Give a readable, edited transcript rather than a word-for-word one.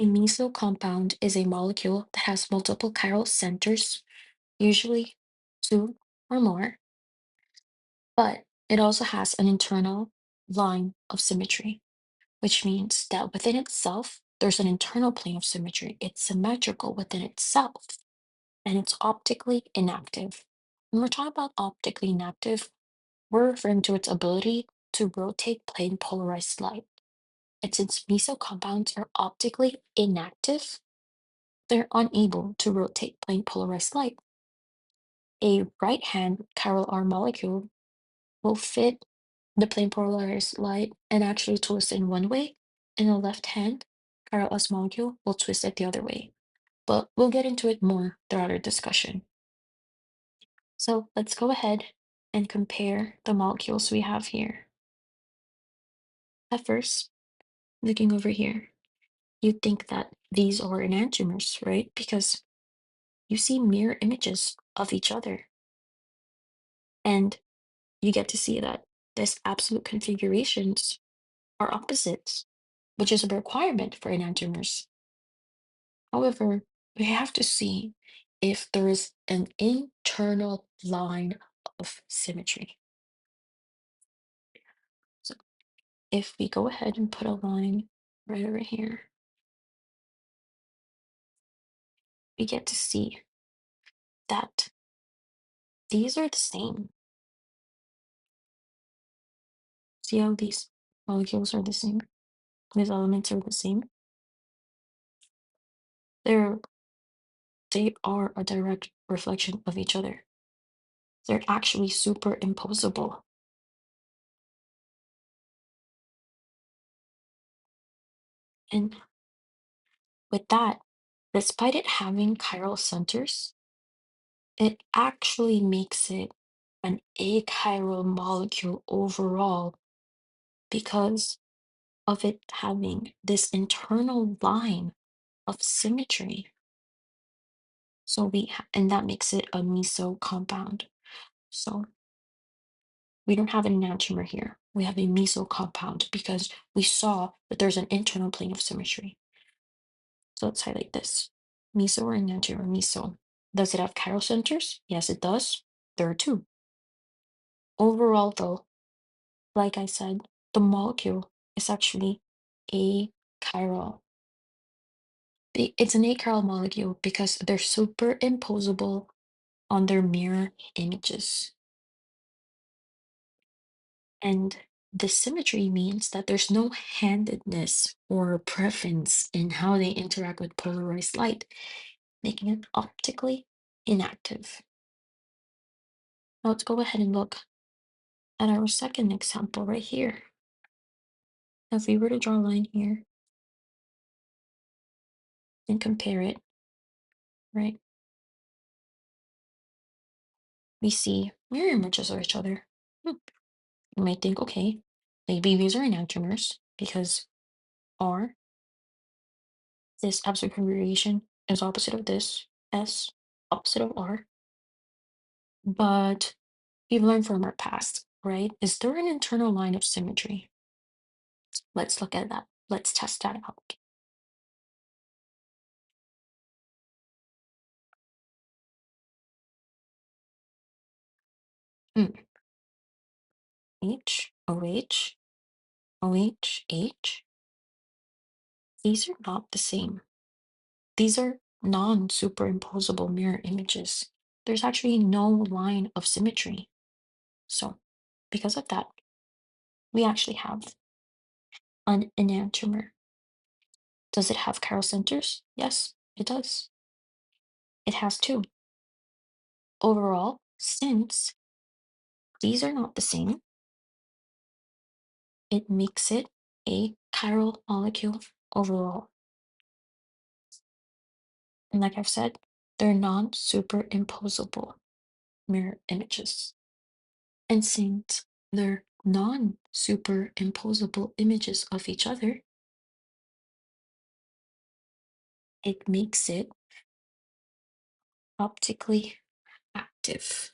A meso compound is a molecule that has multiple chiral centers, usually two or more, but it also has an internal line of symmetry, which means that within itself, there's an internal plane of symmetry. It's symmetrical within itself, and it's optically inactive. When we're talking about optically inactive, we're referring to its ability to rotate plane polarized light. And since meso compounds are optically inactive, they're unable to rotate plane polarized light. A right-hand chiral R molecule will fit the plane polarized light and actually twist in one way, and a left-hand chiral S molecule will twist it the other way. But we'll get into it more throughout our discussion. So let's go ahead and compare the molecules we have here. At first, looking over here, you'd think that these are enantiomers, right? Because you see mirror images of each other. And you get to see that this absolute configurations are opposites, which is a requirement for enantiomers. However, we have to see if there is an internal line of symmetry. So if we go ahead and put a line right over here, we get to see that these are the same. See how these molecules are the same? These elements are the same. They're they are a direct reflection of each other. They're actually superimposable. And with that, despite it having chiral centers, it actually makes it an achiral molecule overall because of it having this internal line of symmetry. So and that makes it a meso compound. So we don't have an enantiomer here. We have a meso compound because we saw that there's an internal plane of symmetry. So let's highlight this. Meso or enantiomer, meso. Does it have chiral centers? Yes, it does. There are two. Overall, though, like I said, the molecule is actually achiral. It's an achiral molecule because they're superimposable on their mirror images. And the symmetry means that there's no handedness or preference in how they interact with polarized light, making it optically inactive. Now let's go ahead and look at our second example right here. Now, if we were to draw a line here and compare it, right, we see mirror images of each other. You might think, okay, maybe these are enantiomers because R, this absolute configuration, is opposite of this, S, opposite of R. But we've learned from our past, right? Is there an internal line of symmetry? Let's look at that. Let's test that out. Hmm. H, OH, OH, H. These are not the same. These are non-superimposable mirror images. There's actually no line of symmetry. So, because of that, we actually have an enantiomer. Does it have chiral centers? Yes, it does. It has two. Overall, since these are not the same, it makes it a chiral molecule overall. And like I've said, they're non-superimposable mirror images. And since they're non-superimposable images of each other, it makes it optically active.